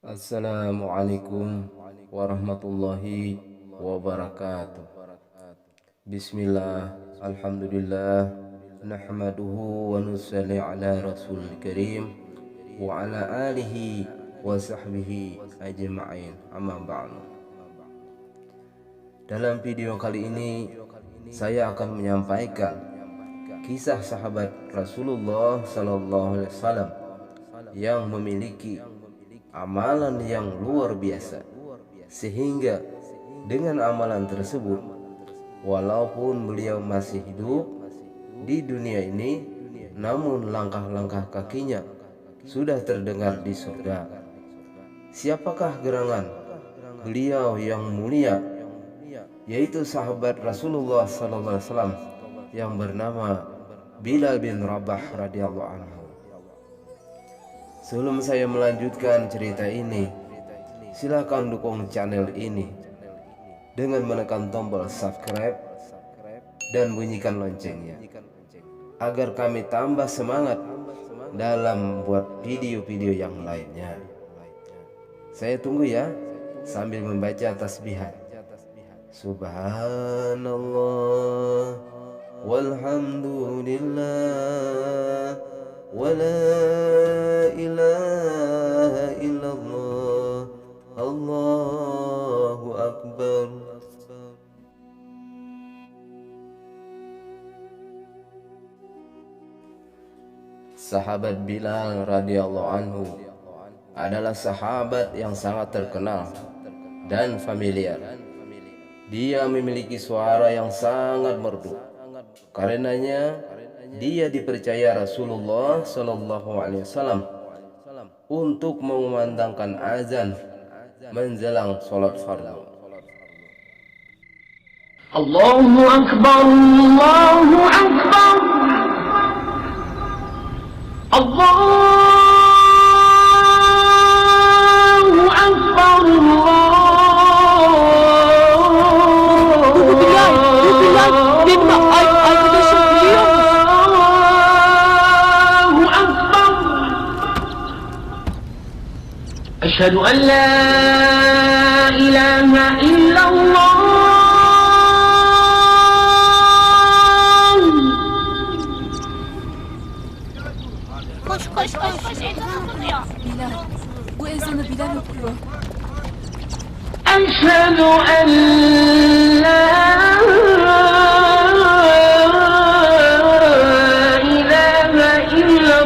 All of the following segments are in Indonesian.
Assalamualaikum warahmatullahi wabarakatuh. Bismillah, alhamdulillah, nahmaduhu wa nusalli ala rasulil karim wa ala alihi wa sahbihi ajma'in, amma ba'du. Dalam video kali ini saya akan menyampaikan kisah sahabat Rasulullah sallallahu alaihi wasallam yang memiliki amalan yang luar biasa, sehingga dengan amalan tersebut, walaupun beliau masih hidup di dunia ini, namun langkah-langkah kakinya sudah terdengar di surga. Siapakah gerangan beliau yang mulia, yaitu sahabat Rasulullah SAW yang bernama Bilal bin Rabah radhiyallahu anhu. Sebelum saya melanjutkan cerita ini, silakan dukung channel ini dengan menekan tombol subscribe dan bunyikan loncengnya, agar kami tambah semangat dalam membuat video-video yang lainnya. Saya tunggu ya, sambil membaca tasbihat. Subhanallah walhamdulillah wala ilaha illallah, Allahu akbar. Sahabat Bilal radhiyallahu anhu adalah sahabat yang sangat terkenal dan familiar. Dia memiliki suara yang sangat merdu. Karenanya dia dipercaya Rasulullah Shallallahu Alaihi Wasallam untuk mengumandangkan azan menjelang sholat fardu. Allahu Akbar, Allahu Akbar, Allahu Akbar, أشهد أن لا إله إلا الله Koş ezan okunuyor. Bilal, bu ezanı Bilal okuyor. أشهد أن لا إله إلا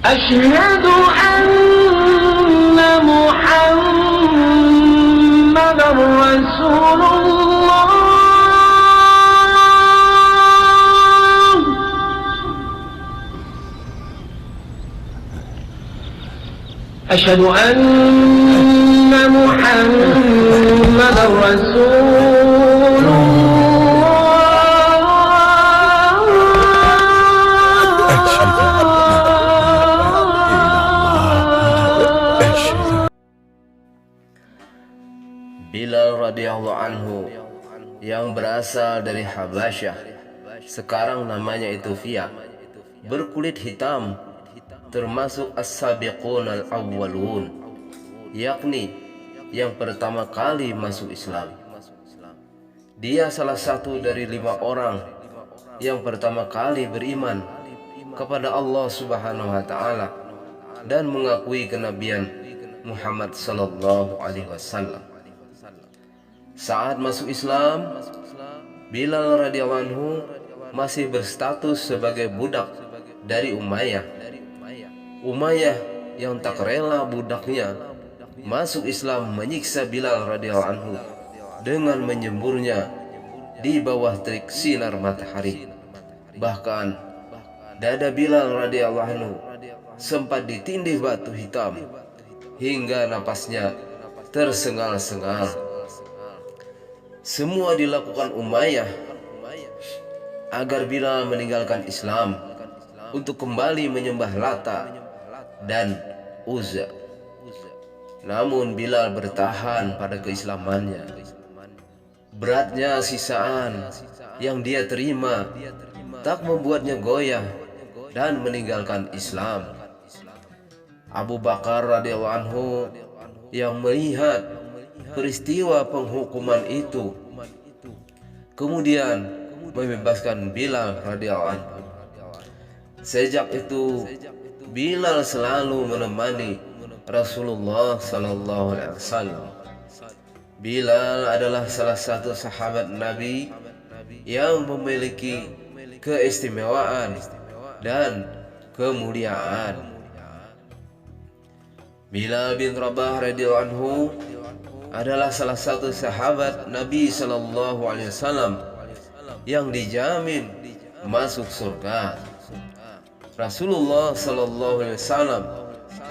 أشهد أن محمدا رسول الله أشهد أن محمدا رسول Bilal radhiyallahu anhu yang berasal dari Habasyah, sekarang namanya Ethiopia, berkulit hitam, termasuk as-sabiqun al-awwalun, yakni yang pertama kali masuk Islam. Dia salah satu dari 5 orang yang pertama kali beriman kepada Allah Subhanahu wa taala dan mengakui kenabian Muhammad sallallahu alaihi wasallam. Saat masuk Islam, Bilal radhiyallahu anhu masih berstatus sebagai budak dari Umayyah. Umayyah yang tak rela budaknya masuk Islam menyiksa Bilal radhiyallahu anhu dengan menyemburnya di bawah terik sinar matahari. Bahkan dada Bilal radhiyallahu anhu sempat ditindih batu hitam hingga napasnya tersengal-sengal. Semua dilakukan Umayyah agar Bilal meninggalkan Islam untuk kembali menyembah Lata dan Uzza. Namun Bilal bertahan pada keislamannya. Beratnya sisaan yang dia terima tak membuatnya goyah dan meninggalkan Islam. Abu Bakar radhiyallahu anhu yang melihat peristiwa penghukuman itu kemudian membebaskan Bilal radhiyallahu anhu. Sejak itu Bilal selalu menemani Rasulullah sallallahu alaihi wasallam. Bilal adalah salah satu sahabat Nabi yang memiliki keistimewaan dan kemuliaan. Bilal bin Rabah radhiyallahu anhu adalah salah satu sahabat Nabi sallallahu alaihi wasallam yang dijamin masuk surga. Rasulullah sallallahu alaihi wasallam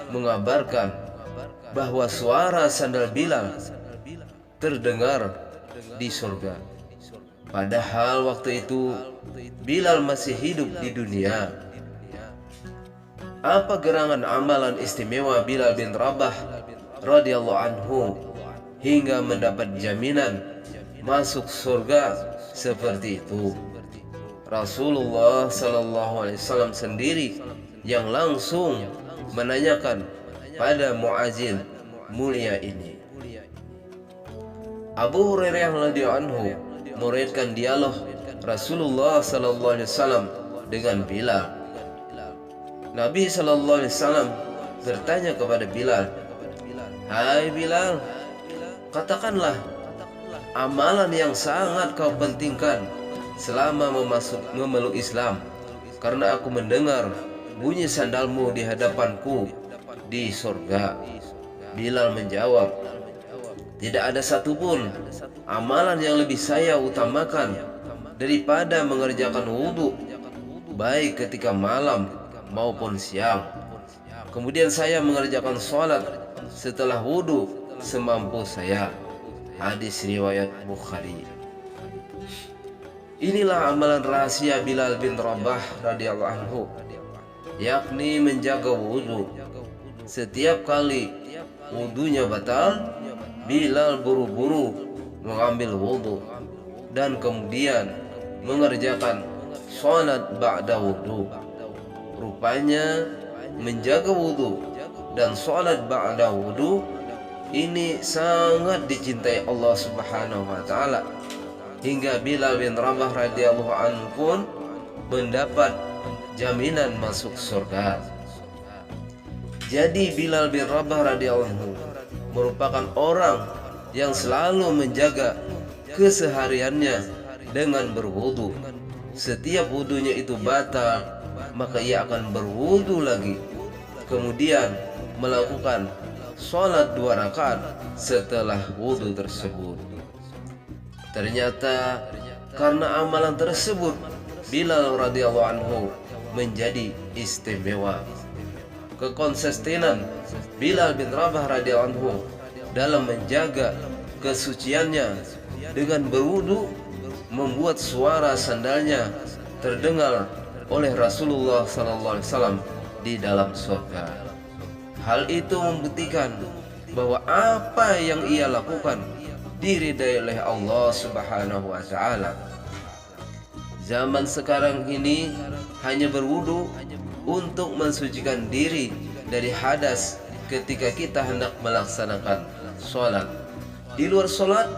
mengabarkan bahwa suara sandal Bilal terdengar di surga. Padahal waktu itu Bilal masih hidup di dunia. Apa gerangan amalan istimewa Bilal bin Rabah radhiyallahu anhu hingga mendapat jaminan masuk surga seperti itu? Rasulullah sallallahu alaihi wasallam sendiri yang langsung menanyakan pada muazin mulia ini. Abu Hurairah radhiyallahu anhu meriwayatkan dialog Rasulullah sallallahu alaihi wasallam dengan Bilal. Nabi sallallahu alaihi wasallam bertanya kepada Bilal, "Hai Bilal, katakanlah amalan yang sangat kau pentingkan selama memeluk Islam, karena aku mendengar bunyi sandalmu di hadapanku di surga." Bilal menjawab, "Tidak ada satupun amalan yang lebih saya utamakan daripada mengerjakan wudhu, baik ketika malam maupun siang. Kemudian saya mengerjakan sholat setelah wudhu semampu saya." Hadis riwayat Bukhari. Inilah amalan rahasia Bilal bin Rabah radhiyallahu anhu, yakni menjaga wudhu. Setiap kali wudhunya batal, Bilal buru-buru mengambil wudhu dan kemudian mengerjakan sholat ba'da wudhu. Rupanya menjaga wudhu dan sholat ba'da wudhu ini sangat dicintai Allah Subhanahu wa taala, hingga Bilal bin Rabah radhiyallahu anhu pun mendapat jaminan masuk surga. Jadi Bilal bin Rabah radhiyallahu anhu merupakan orang yang selalu menjaga kesehariannya dengan berwudu. Setiap wudunya itu batal, maka ia akan berwudu lagi, kemudian melakukan sholat 2 rakaat setelah wudu tersebut. Ternyata karena amalan tersebut Bilal radhiyallahu anhu menjadi istimewa. Kekonsistenan Bilal bin Rabah radhiyallahu anhu dalam menjaga kesuciannya dengan berwudu membuat suara sandalnya terdengar oleh Rasulullah sallallahu alaihi wasallam di dalam surga. Hal itu membuktikan bahwa apa yang ia lakukan diridai oleh Allah Subhanahu wa taala. Zaman sekarang ini hanya berwudu untuk mensucikan diri dari hadas ketika kita hendak melaksanakan sholat. Di luar sholat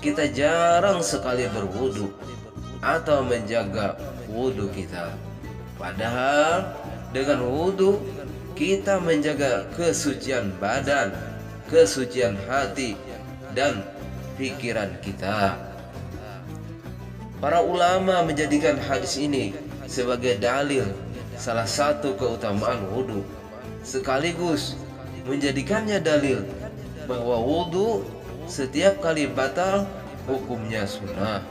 kita jarang sekali berwudu atau menjaga wudu kita. Padahal dengan wudu kita menjaga kesucian badan, kesucian hati, dan pikiran kita. Para ulama menjadikan hadis ini sebagai dalil salah satu keutamaan wudu, sekaligus menjadikannya dalil bahwa wudu setiap kali batal hukumnya sunnah.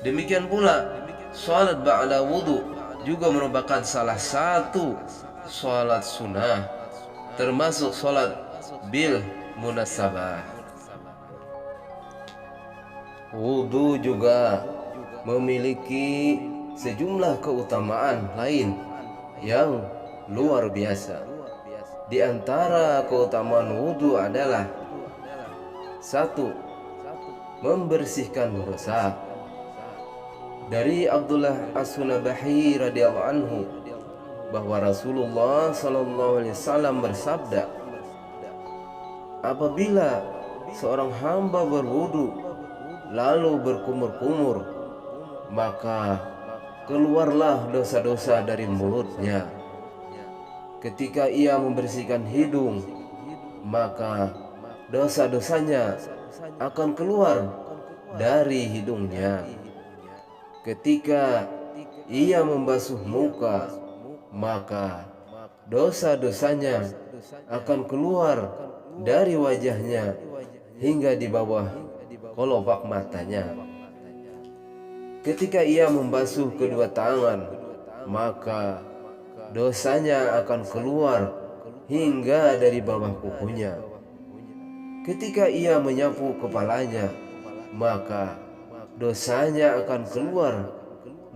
Demikian pula sholat ba'da wudu juga merupakan salah satu sholat sunnah, termasuk sholat bil munasabah. Wudu juga memiliki sejumlah keutamaan lain yang luar biasa. Di antara keutamaan wudhu adalah: 1. Membersihkan dosa. Dari Abdullah As-Sunabahi radhiyallahu anhu bahwa Rasulullah sallallahu alaihi wasallam bersabda, apabila seorang hamba berwudu lalu berkumur-kumur, maka keluarlah dosa-dosa dari mulutnya. Ketika ia membersihkan hidung, maka dosa-dosanya akan keluar dari hidungnya. Ketika ia membasuh muka, maka dosa-dosanya akan keluar dari wajahnya hingga di bawah kelopak matanya. Ketika ia membasuh kedua tangan, maka dosanya akan keluar hingga dari bawah kukunya. Ketika ia menyapu kepalanya, maka dosanya akan keluar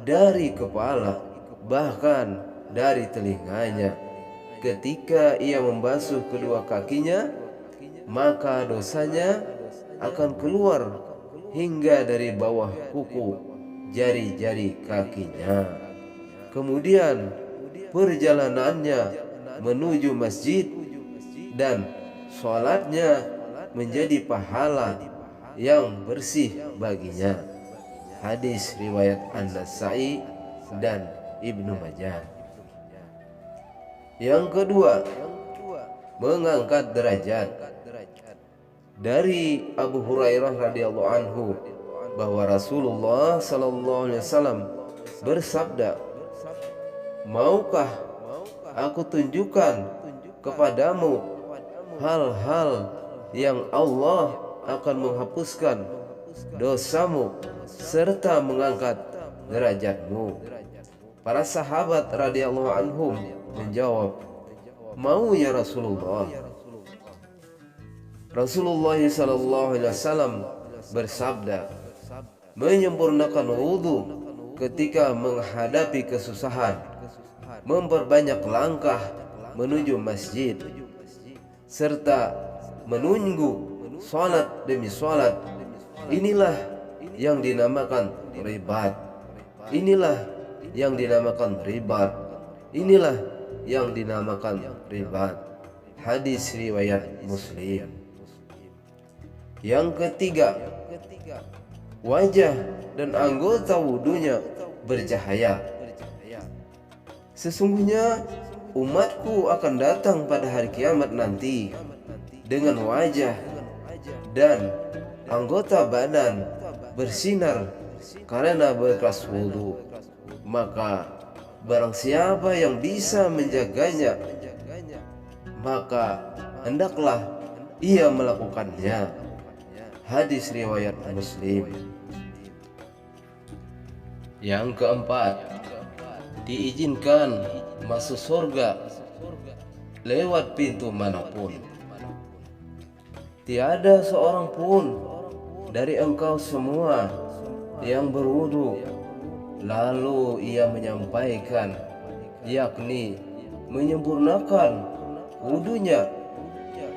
dari kepala, bahkan dari telinganya. Ketika ia membasuh kedua kakinya, maka dosanya akan keluar hingga dari bawah kuku jari-jari kakinya. Kemudian perjalanannya menuju masjid dan sholatnya menjadi pahala yang bersih baginya. Hadis riwayat An-Nasa'i dan Ibnu Majah. Yang kedua, mengangkat derajat. Dari Abu Hurairah radhiyallahu anhu bahwa Rasulullah sallallahu alaihi wasallam bersabda, maukah aku tunjukkan kepadamu hal-hal yang Allah akan menghapuskan dosamu serta mengangkat derajatmu? Para sahabat radhiyallahu anhum menjawab, mau ya Rasulullah. Rasulullah sallallahu alaihi wasallam bersabda, menyempurnakan wudhu ketika menghadapi kesusahan, memperbanyak langkah menuju masjid, serta menunggu sholat demi sholat. Inilah yang dinamakan ribat. Inilah yang dinamakan ribat. Inilah yang dinamakan ribat. Hadis riwayat Muslim. Yang ketiga, wajah dan anggota wudunya bercahaya. Sesungguhnya umatku akan datang pada hari kiamat nanti dengan wajah dan anggota badan bersinar karena berkeras wudu. Maka barang siapa yang bisa menjaganya, maka hendaklah ia melakukannya. Hadis riwayat Muslim. Yang keempat, diizinkan masuk surga lewat pintu manapun. Tiada seorang pun dari engkau semua yang berwudu lalu ia menyampaikan, yakni menyempurnakan wudunya,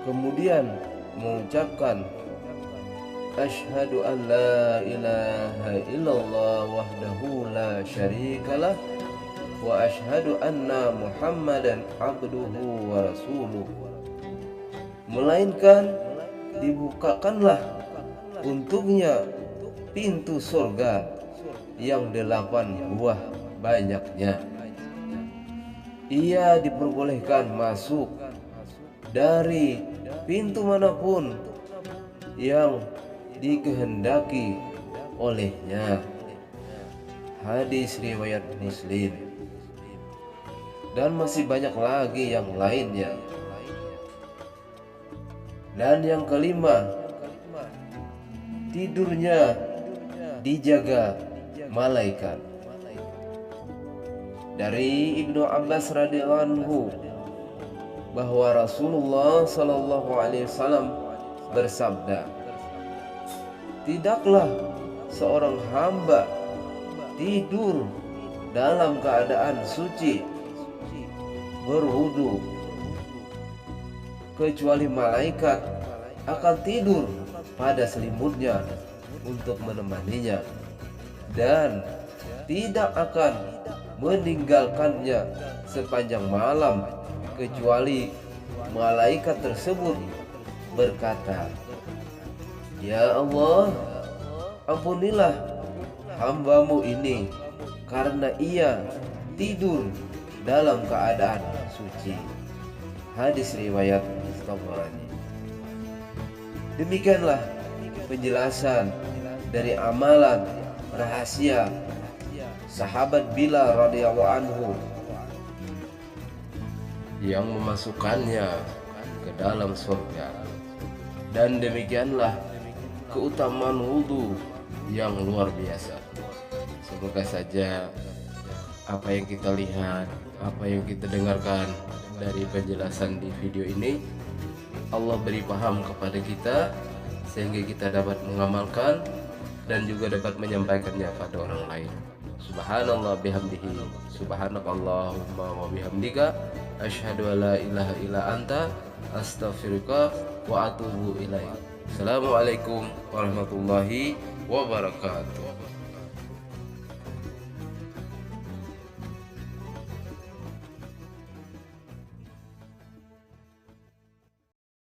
kemudian mengucapkan asyhadu an la ilaha illallah wahdahu la syarikalah wa asyhadu anna muhammadan abduhu wa rasuluh, melainkan dibukakanlah untuknya pintu surga yang 8 buah banyaknya. Ia diperbolehkan masuk dari pintu manapun yang dikehendaki olehnya. Hadis riwayat Muslim. Dan masih banyak lagi yang lainnya. Dan yang kelima, tidurnya dijaga malaikat. Dari Ibnu Abbas radhiyallahu anhu bahwa Rasulullah sallallahu alaihi wasallam bersabda, tidaklah seorang hamba tidur dalam keadaan suci, berwudu, kecuali malaikat akan tidur pada selimutnya untuk menemaninya dan tidak akan meninggalkannya sepanjang malam kecuali malaikat tersebut berkata, "Ya Allah, ampunilah hambamu ini karena ia tidur dalam keadaan suci." Hadis riwayat Tabrani. Demikianlah penjelasan dari amalan rahasia sahabat Bilal radhiyallahu anhu yang memasukkannya ke dalam surga. Dan demikianlah keutamaan wudhu yang luar biasa. Semoga saja apa yang kita lihat, apa yang kita dengarkan dari penjelasan di video ini, Allah beri paham kepada kita sehingga kita dapat mengamalkan dan juga dapat menyampaikannya pada orang lain. Subhanallah bihamdihi, subhanakallahumma wa bihamdika, asyhadu an la ilaha illa anta, astaghfiruka wa atubu ilaik. Assalamualaikum warahmatullahi wabarakatuh.